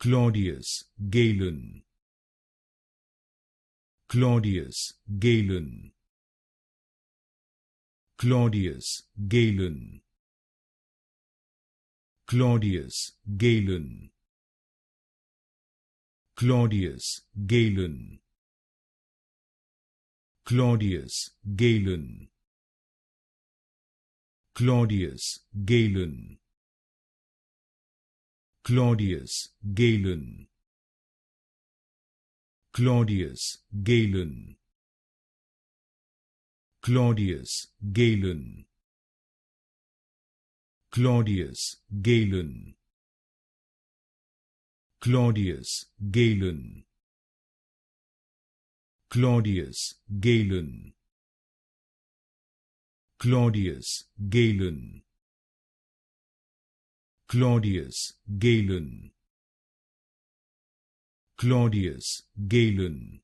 Claudius Galen, Claudius Galen, Claudius Galen, Claudius Galen, Claudius Galen, Claudius Galen, Claudius Galen, Claudius Galen, Claudius Galen, Claudius Galen, Claudius Galen, Claudius Galen, Claudius Galen, Claudius Galen, Claudius Galen, Claudius Galen,